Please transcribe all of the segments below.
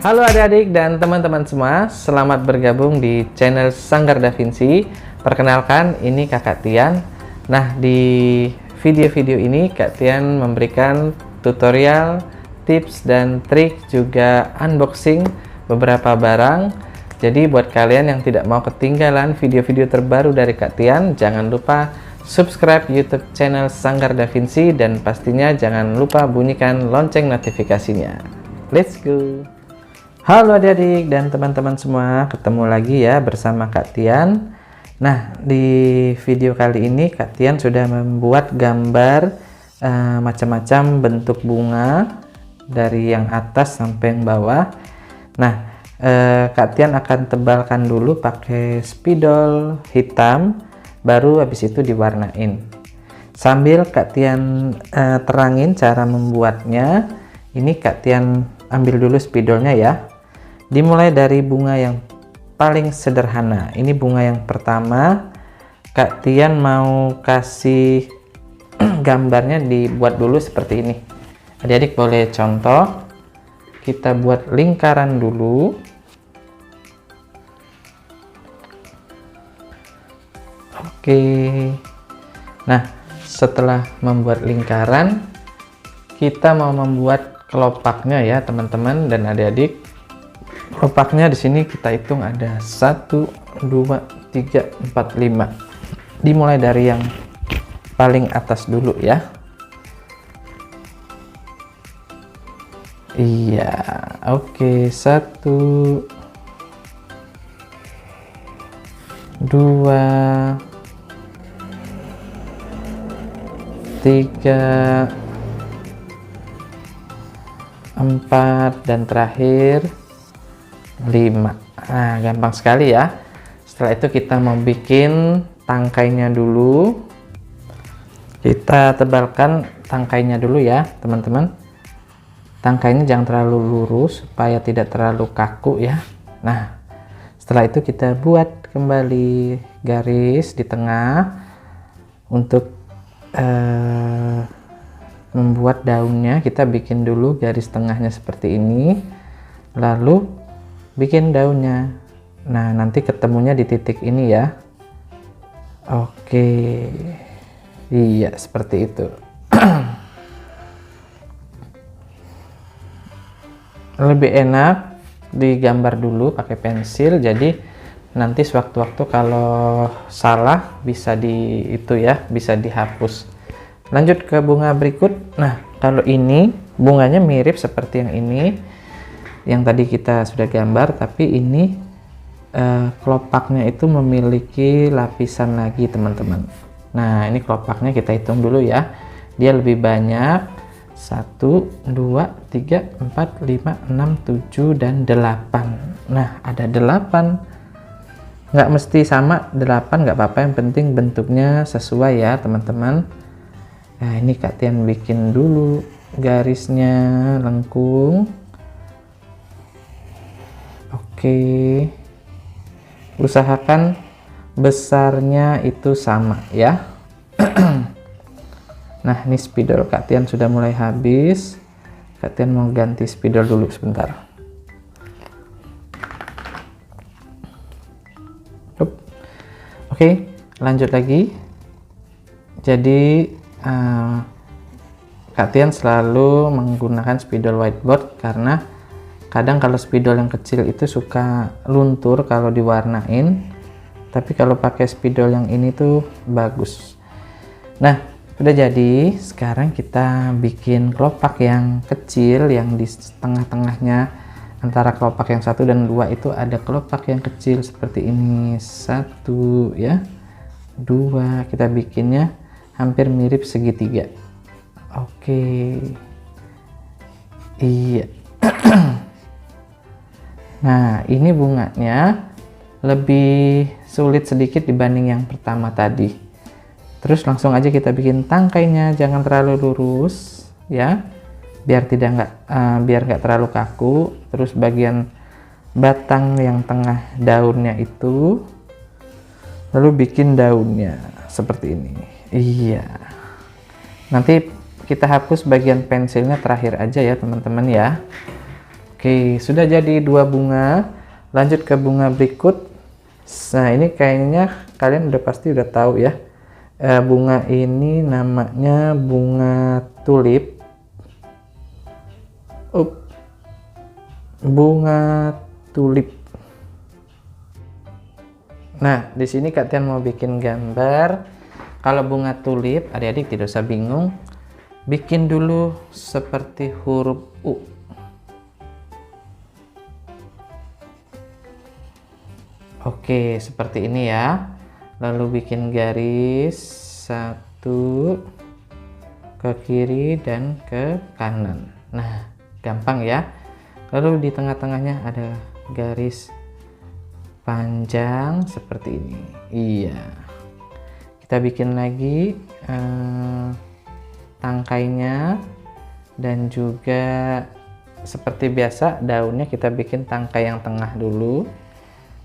Halo adik-adik dan teman-teman semua, selamat bergabung di channel Sanggar Da Vinci. Perkenalkan, ini Kakak Tian. Nah, di video-video ini Kak Tian memberikan tutorial, tips dan trik, juga unboxing beberapa barang. Jadi buat kalian yang tidak mau ketinggalan video-video terbaru dari Kak Tian, jangan lupa subscribe YouTube channel Sanggar Da Vinci dan pastinya jangan lupa bunyikan lonceng notifikasinya. Let's go! Halo adik-adik dan teman-teman semua, ketemu lagi ya bersama Kak Tian. Nah, di video kali ini Kak Tian sudah membuat gambar macam-macam bentuk bunga dari yang atas sampai yang bawah. Nah, Kak Tian akan tebalkan dulu pakai spidol hitam, baru habis itu diwarnain. Sambil Kak Tian terangin cara membuatnya, ini Kak Tian ambil dulu spidolnya ya. Dimulai dari bunga yang paling sederhana. Ini bunga yang pertama. Kak Tian mau kasih gambarnya dibuat dulu seperti ini. Adik-adik boleh contoh. Kita buat lingkaran dulu. Oke. Nah, setelah membuat lingkaran, kita mau membuat kelopaknya ya teman-teman dan adik-adik. Kelopaknya di sini kita hitung ada 1, 2, 3, 4, 5. Dimulai dari yang paling atas dulu ya. Iya, oke. 1, 2, 3, 4 dan terakhir 5. Nah, gampang sekali ya. Setelah itu kita mau bikin tangkainya dulu. Kita tebalkan tangkainya dulu ya teman-teman. Tangkainya jangan terlalu lurus supaya tidak terlalu kaku ya. Nah, setelah itu kita buat kembali garis di tengah untuk membuat daunnya. Kita bikin dulu garis tengahnya seperti ini, lalu bikin daunnya. Nah, nanti ketemunya di titik ini ya. Oke. Iya, seperti itu. Lebih enak digambar dulu pakai pensil, jadi nanti sewaktu-waktu kalau salah bisa bisa dihapus. Lanjut ke bunga berikut. Nah, kalau ini bunganya mirip seperti yang ini, yang tadi kita sudah gambar, tapi ini kelopaknya itu memiliki lapisan lagi teman-teman. Nah, ini kelopaknya kita hitung dulu ya, dia lebih banyak. 1, 2, 3, 4, 5, 6, 7 dan 8. Nah, ada 8, nggak mesti sama 8, nggak apa-apa, yang penting bentuknya sesuai ya teman-teman. Nah, ini Kak Tian bikin dulu garisnya lengkung. Oke, usahakan besarnya itu sama ya. Nah, ini spidol Kak Tian sudah mulai habis. Kak Tian mau ganti spidol dulu sebentar. Oke, lanjut lagi. Jadi Kak Tian selalu menggunakan spidol whiteboard karena kadang kalau spidol yang kecil itu suka luntur kalau diwarnain, tapi kalau pakai spidol yang ini tuh bagus. Nah, udah jadi. Sekarang kita bikin kelopak yang kecil, yang di tengah-tengahnya antara kelopak yang 1 dan 2 itu ada kelopak yang kecil seperti ini. 1 ya, 2, kita bikinnya hampir mirip segitiga. Oke. Iya. Nah, ini bunganya lebih sulit sedikit dibanding yang pertama tadi. Terus langsung aja kita bikin tangkainya, jangan terlalu lurus ya, biar nggak terlalu kaku. Terus bagian batang yang tengah daunnya itu, lalu bikin daunnya seperti ini. Iya. Nanti kita hapus bagian pensilnya terakhir aja ya teman-teman ya. Oke, sudah jadi 2 bunga. Lanjut ke bunga berikut. Nah, ini kayaknya kalian udah pasti udah tahu ya. Bunga ini namanya bunga tulip. Bunga tulip. Nah, di sini Kak Tian mau bikin gambar. Kalau bunga tulip, adik-adik tidak usah bingung. Bikin dulu seperti huruf U. Oke, seperti ini ya. Lalu bikin garis 1 ke kiri dan ke kanan. Nah, gampang ya. Lalu di tengah-tengahnya ada garis panjang seperti ini. Iya. Kita bikin lagi tangkainya, dan juga seperti biasa daunnya kita bikin tangkai yang tengah dulu.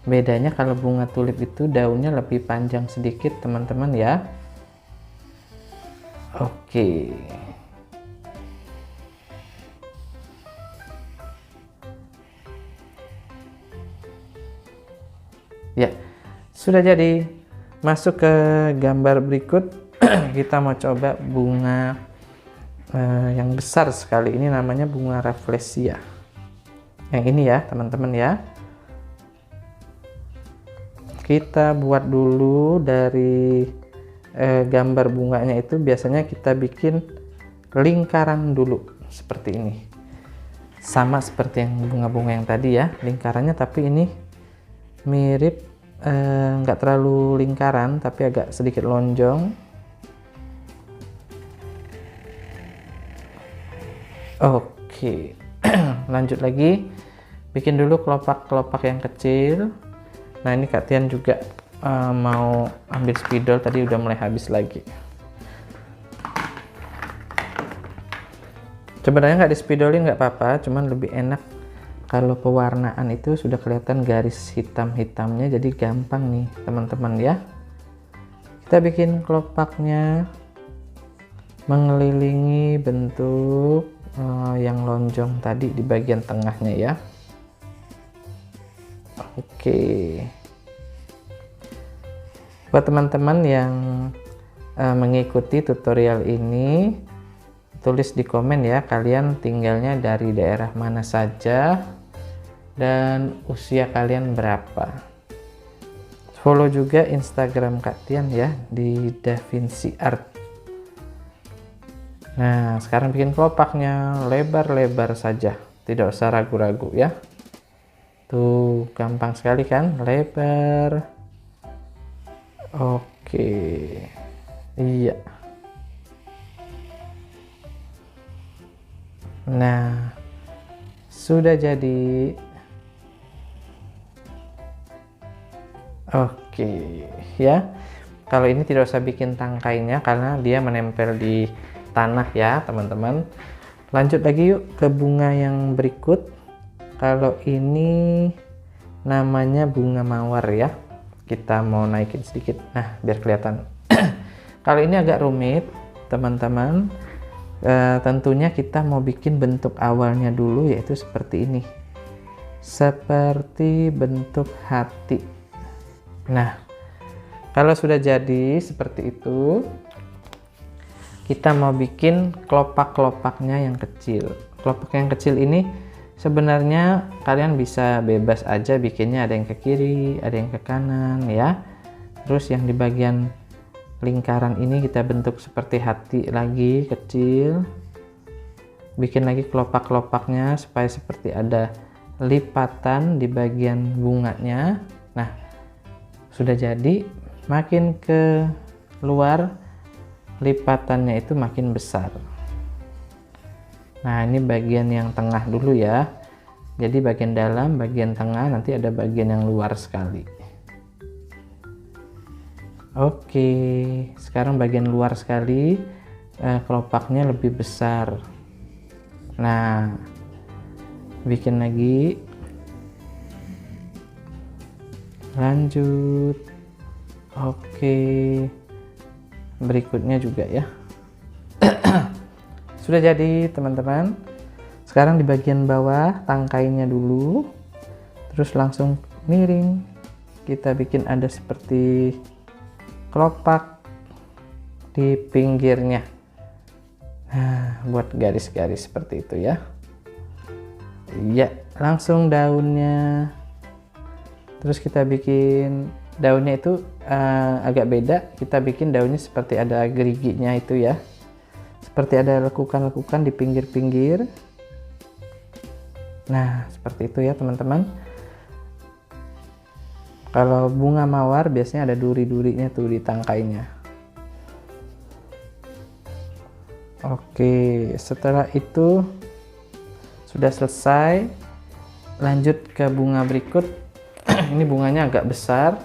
Bedanya kalau bunga tulip itu daunnya lebih panjang sedikit teman-teman ya. Oke. Ya, sudah jadi. Masuk ke gambar berikut. Kita mau coba bunga yang besar sekali. Ini namanya bunga rafflesia. Yang ini ya teman-teman ya. Kita buat dulu dari gambar bunganya itu biasanya kita bikin lingkaran dulu seperti ini. Sama seperti yang bunga-bunga yang tadi ya, lingkarannya, tapi ini mirip, nggak terlalu lingkaran tapi agak sedikit lonjong. Oke. Lanjut lagi, bikin dulu kelopak-kelopak yang kecil. Nah, ini Kak Tian juga mau ambil spidol, tadi udah mulai habis lagi. Sebenarnya nggak di spidolin nggak apa-apa, cuman lebih enak kalau pewarnaan itu sudah kelihatan garis hitam-hitamnya, jadi gampang nih teman-teman ya. Kita bikin kelopaknya mengelilingi bentuk yang lonjong tadi di bagian tengahnya ya. Oke. Buat teman-teman yang mengikuti tutorial ini, tulis di komen ya, kalian tinggalnya dari daerah mana saja dan usia kalian berapa. Follow juga Instagram Kak Tian ya, di Davinci Art. Nah, sekarang bikin kelopaknya lebar-lebar saja, tidak usah ragu-ragu ya. Tuh, gampang sekali kan, lebar. Oke, iya. Nah, sudah jadi. Oke ya. Kalau ini tidak usah bikin tangkainya karena dia menempel di tanah ya teman-teman. Lanjut lagi yuk ke bunga yang berikut. Kalau ini namanya bunga mawar ya. Kita mau naikin sedikit, nah biar kelihatan. Kalau ini agak rumit teman-teman. Tentunya kita mau bikin bentuk awalnya dulu, yaitu seperti ini, seperti bentuk hati. Nah, kalau sudah jadi seperti itu, kita mau bikin kelopak-kelopaknya yang kecil. Kelopak yang kecil ini sebenarnya kalian bisa bebas aja bikinnya, ada yang ke kiri, ada yang ke kanan ya. Terus yang di bagian lingkaran ini kita bentuk seperti hati lagi, kecil. Bikin lagi kelopak-kelopaknya supaya seperti ada lipatan di bagian bunganya. Nah, sudah jadi. Makin ke luar lipatannya itu makin besar. Nah, ini bagian yang tengah dulu ya. Jadi bagian dalam, bagian tengah, nanti ada bagian yang luar sekali. Oke, sekarang bagian luar sekali, kelopaknya lebih besar. Nah, bikin lagi. Lanjut. Oke, berikutnya juga ya. Sudah jadi teman-teman. Sekarang di bagian bawah tangkainya dulu, terus langsung miring. Kita bikin ada seperti kelopak di pinggirnya. Nah, buat garis-garis seperti itu ya. Ya, langsung daunnya. Terus kita bikin daunnya itu agak beda. Kita bikin daunnya seperti ada geriginya itu ya. Seperti ada lekukan-lekukan di pinggir-pinggir. Nah, seperti itu ya teman-teman. Kalau bunga mawar biasanya ada duri-durinya tuh di tangkainya. Oke, setelah itu sudah selesai. Lanjut ke bunga berikut. Ini bunganya agak besar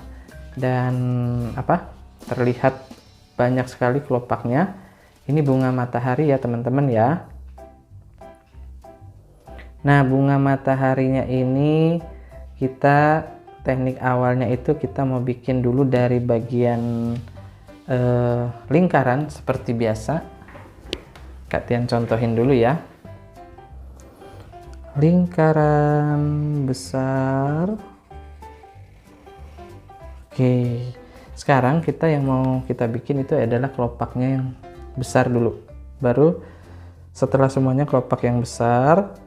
dan terlihat banyak sekali kelopaknya. Ini bunga matahari ya teman-teman ya. Nah, bunga mataharinya ini kita teknik awalnya itu kita mau bikin dulu dari bagian lingkaran seperti biasa. Kak Tian contohin dulu ya. Lingkaran besar. Oke, sekarang kita yang mau kita bikin itu adalah kelopaknya yang besar dulu. Baru setelah semuanya kelopak yang besar,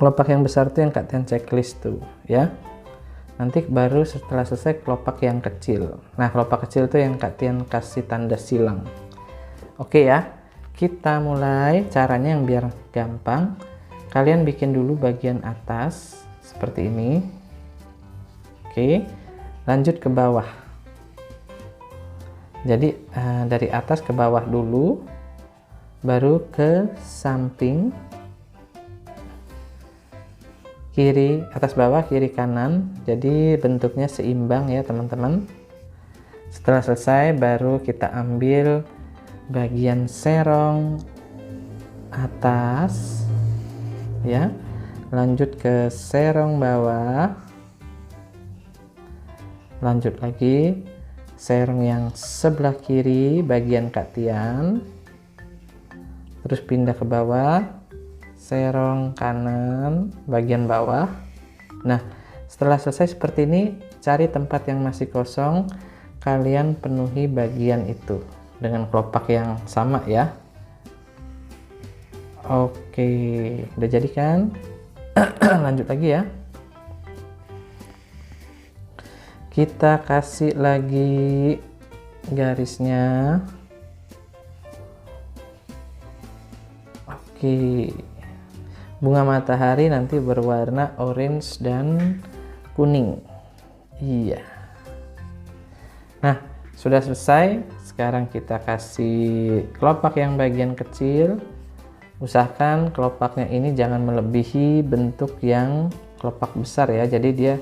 kelopak yang besar tuh yang Kak Tian checklist tuh ya. Nanti baru setelah selesai kelopak yang kecil. Nah, kelopak kecil tuh yang Kak Tian kasih tanda silang. Oke ya, kita mulai caranya yang biar gampang. Kalian bikin dulu bagian atas seperti ini. Oke. Lanjut ke bawah. Jadi dari atas ke bawah dulu, baru ke samping, kiri, atas bawah, kiri kanan. Jadi bentuknya seimbang ya teman-teman. Setelah selesai baru kita ambil bagian serong atas ya. Lanjut ke serong bawah. Lanjut lagi serong yang sebelah kiri bagian Kak Tian, terus pindah ke bawah, serong kanan bagian bawah. Nah, setelah selesai seperti ini, cari tempat yang masih kosong, kalian penuhi bagian itu dengan kelopak yang sama ya. Oke, udah jadi kan? Lanjut lagi ya. Kita kasih lagi garisnya. Oke. Bunga matahari nanti berwarna orange dan kuning. Iya. Nah, sudah selesai. Sekarang kita kasih kelopak yang bagian kecil. Usahakan kelopaknya ini jangan melebihi bentuk yang kelopak besar ya. Jadi dia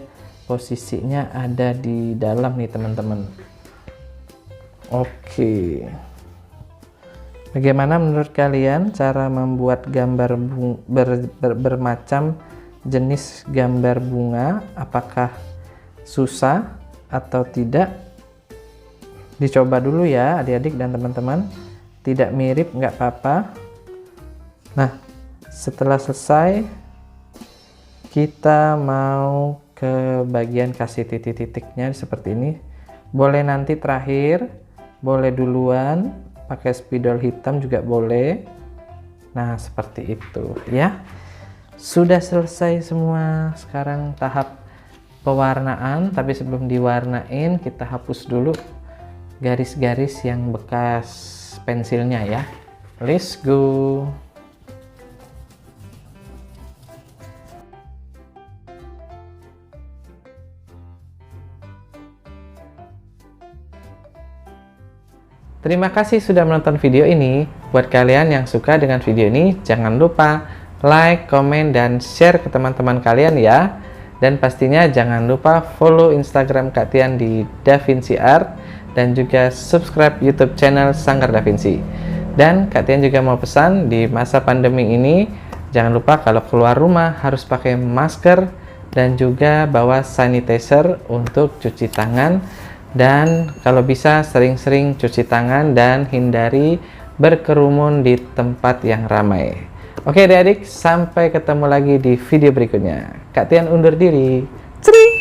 posisinya ada di dalam nih teman-teman. Oke. Bagaimana menurut kalian cara membuat gambar bermacam jenis gambar bunga? Apakah susah atau tidak? Dicoba dulu ya adik-adik dan teman-teman. Tidak mirip nggak apa-apa. Nah, setelah selesai kita mau ke bagian kasih titik-titiknya seperti ini. Boleh nanti terakhir, boleh duluan, pakai spidol hitam juga boleh. Nah, seperti itu ya. Sudah selesai semua. Sekarang tahap pewarnaan, tapi sebelum diwarnain kita hapus dulu garis-garis yang bekas pensilnya ya. Let's go. Terima kasih sudah menonton video ini. Buat kalian yang suka dengan video ini, jangan lupa like, komen, dan share ke teman-teman kalian ya. Dan pastinya jangan lupa follow Instagram Kak Tian di Davinci Art dan juga subscribe YouTube channel Sanggar Davinci. Dan Kak Tian juga mau pesan di masa pandemi ini, jangan lupa kalau keluar rumah harus pakai masker dan juga bawa sanitizer untuk cuci tangan. Dan kalau bisa sering-sering cuci tangan dan hindari berkerumun di tempat yang ramai. Oke adik-adik, sampai ketemu lagi di video berikutnya. Kak Tian undur diri. Cering!